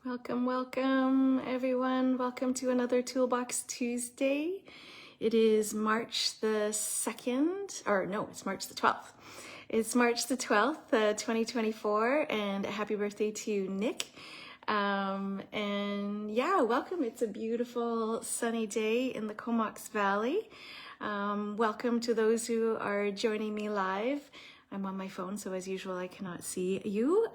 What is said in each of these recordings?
Welcome everyone. Welcome to another Toolbox Tuesday. It is March the 2nd, or no, it's March the 12th. It's March the 12th, 2024, and happy birthday to Nick. And yeah, welcome. It's a beautiful sunny day in the Comox Valley. Welcome to those who are joining me live. I'm on my phone, so as usual, I cannot see you,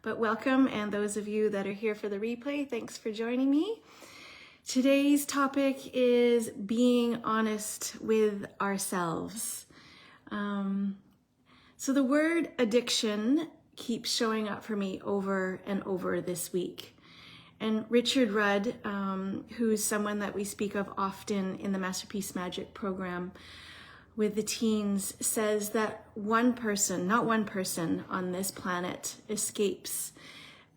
but welcome. And those of you that are here for the replay, thanks for joining me. Today's topic is being honest with ourselves. So the word addiction keeps showing up for me over and over this week. And Richard Rudd, who's someone that we speak of often in the Masterpiece Magic program, with the teens, says that not one person on this planet escapes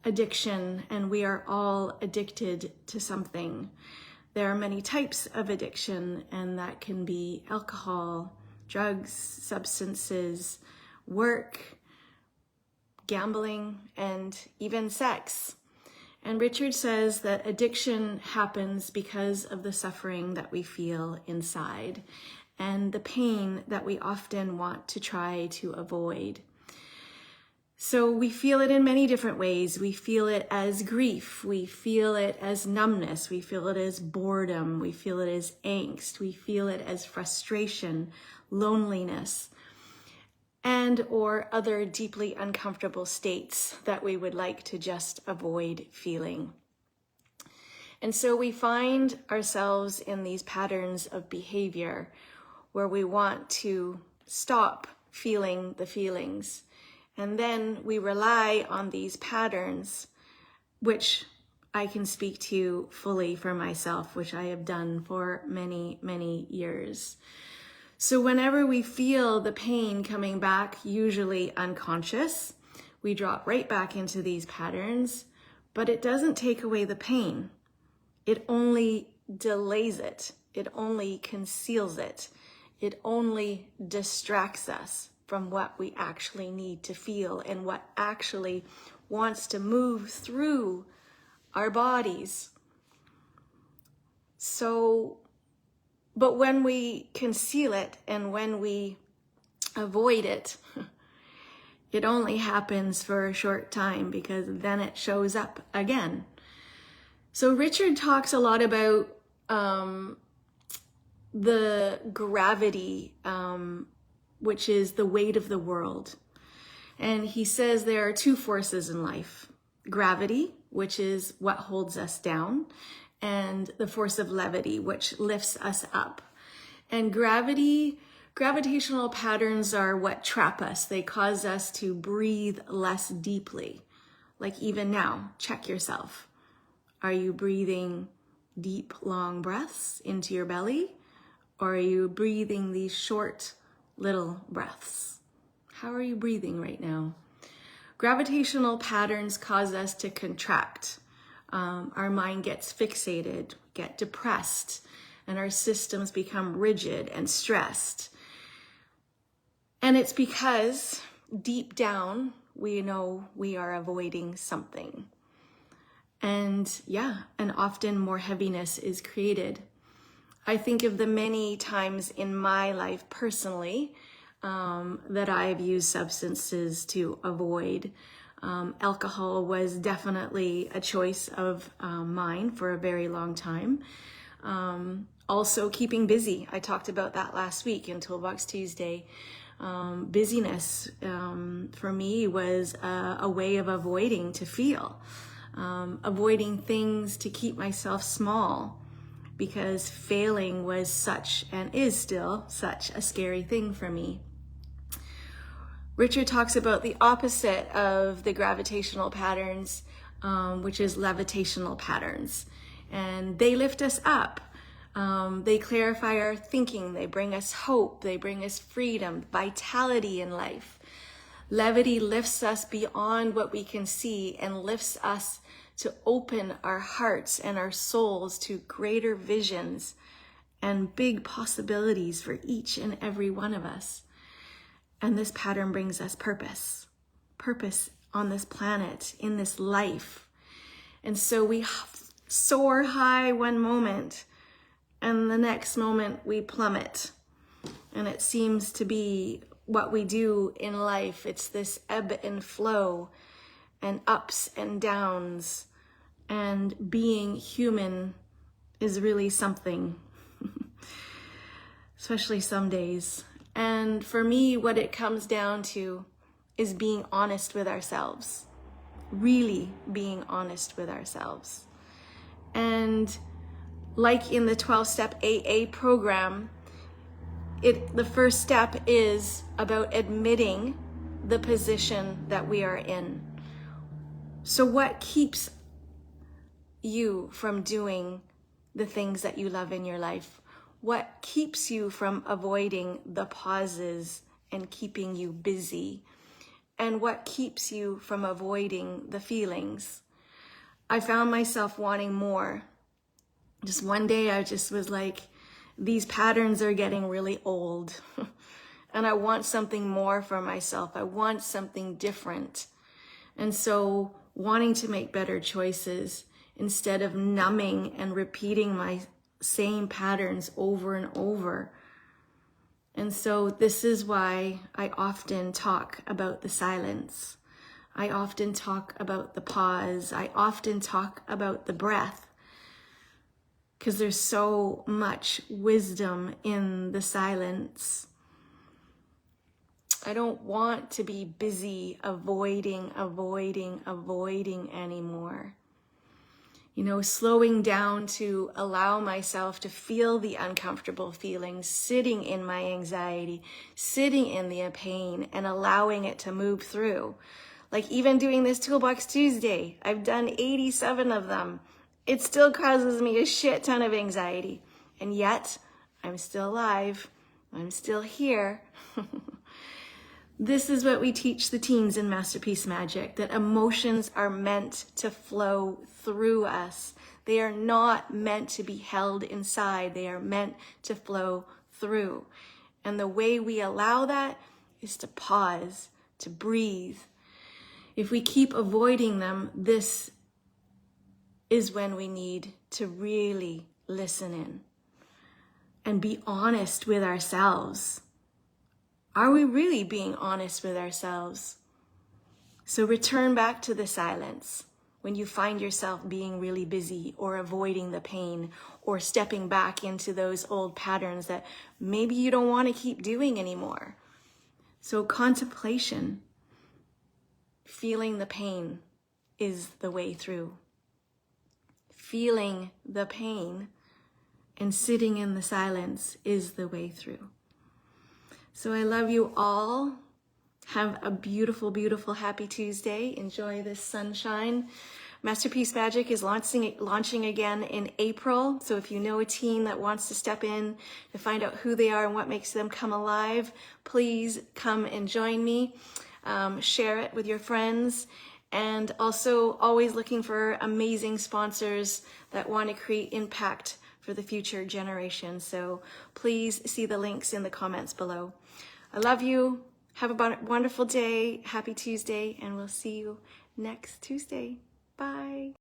addiction, and we are all addicted to something. There are many types of addiction, and that can be alcohol, drugs, substances, work, gambling, and even sex. And Richard says that addiction happens because of the suffering that we feel inside and the pain that we often want to try to avoid. So we feel it in many different ways. We feel it as grief. We feel it as numbness. We feel it as boredom. We feel it as angst. We feel it as frustration, loneliness, and or other deeply uncomfortable states that we would like to just avoid feeling. And so we find ourselves in these patterns of behavior where we want to stop feeling the feelings. And then we rely on these patterns, which I can speak to fully for myself, which I have done for many, many years. So whenever we feel the pain coming back, usually unconscious, we drop right back into these patterns, but it doesn't take away the pain. It only delays it. It only conceals it. It only distracts us from what we actually need to feel and what actually wants to move through our bodies. But when we conceal it and when we avoid it, it only happens for a short time because then it shows up again. So Richard talks a lot about the gravity, which is the weight of the world. And he says there are two forces in life: gravity, which is what holds us down, and the force of levity, which lifts us up. And gravitational patterns are what trap us. They cause us to breathe less deeply. Like even now, check yourself. Are you breathing deep, long breaths into your belly? Or are you breathing these short, little breaths? How are you breathing right now? Gravitational patterns cause us to contract. Our mind gets fixated, get depressed, and our systems become rigid and stressed. And it's because deep down, we know we are avoiding something. And often more heaviness is created. I think of the many times in my life personally that I've used substances to avoid. Alcohol was definitely a choice of mine for a very long time. Also keeping busy. I talked about that last week in Toolbox Tuesday. Busyness for me was a way of avoiding to feel, avoiding things to keep myself small, because failing was such, and is still such, a scary thing for me. Richard talks about the opposite of the gravitational patterns, which is levitational patterns. And they lift us up. They clarify our thinking. They bring us hope. They bring us freedom, vitality in life. Levity lifts us beyond what we can see and lifts us to open our hearts and our souls to greater visions and big possibilities for each and every one of us. And this pattern brings us purpose on this planet, in this life. And so we soar high one moment, and the next moment we plummet. And it seems to be what we do in life. It's this ebb and flow and ups and downs. And being human is really something, especially some days. And for me, what it comes down to is being honest with ourselves, really being honest with ourselves. And like in the 12-step AA program, the first step is about admitting the position that we are in. So what keeps you from doing the things that you love in your life? What keeps you from avoiding the pauses and keeping you busy? And what keeps you from avoiding the feelings? I found myself wanting more. Just one day I just was like, these patterns are getting really old. And I want something more for myself. I want something different. And so wanting to make better choices instead of numbing and repeating my same patterns over and over. And so this is why I often talk about the silence. I often talk about the pause. I often talk about the breath, because there's so much wisdom in the silence. I don't want to be busy avoiding anymore. Slowing down to allow myself to feel the uncomfortable feelings, sitting in my anxiety, sitting in the pain, and allowing it to move through. Like even doing this Toolbox Tuesday, I've done 87 of them. It still causes me a shit ton of anxiety. And yet, I'm still alive. I'm still here. This is what we teach the teens in Masterpiece Magic, that emotions are meant to flow through us. They are not meant to be held inside. They are meant to flow through. And the way we allow that is to pause, to breathe. If we keep avoiding them, this is when we need to really listen in and be honest with ourselves. Are we really being honest with ourselves? So return back to the silence when you find yourself being really busy or avoiding the pain or stepping back into those old patterns that maybe you don't want to keep doing anymore. So contemplation, feeling the pain, is the way through. Feeling the pain and sitting in the silence is the way through. So I love you all. Have a beautiful, beautiful, happy Tuesday. Enjoy this sunshine. Masterpiece Magic is launching again in April. So if you know a teen that wants to step in to find out who they are and what makes them come alive, please come and join me. Share it with your friends. And also always looking for amazing sponsors that want to create impact for the future generation. So please see the links in the comments below. I love you. Have a wonderful day. Happy Tuesday. And we'll see you next Tuesday. Bye.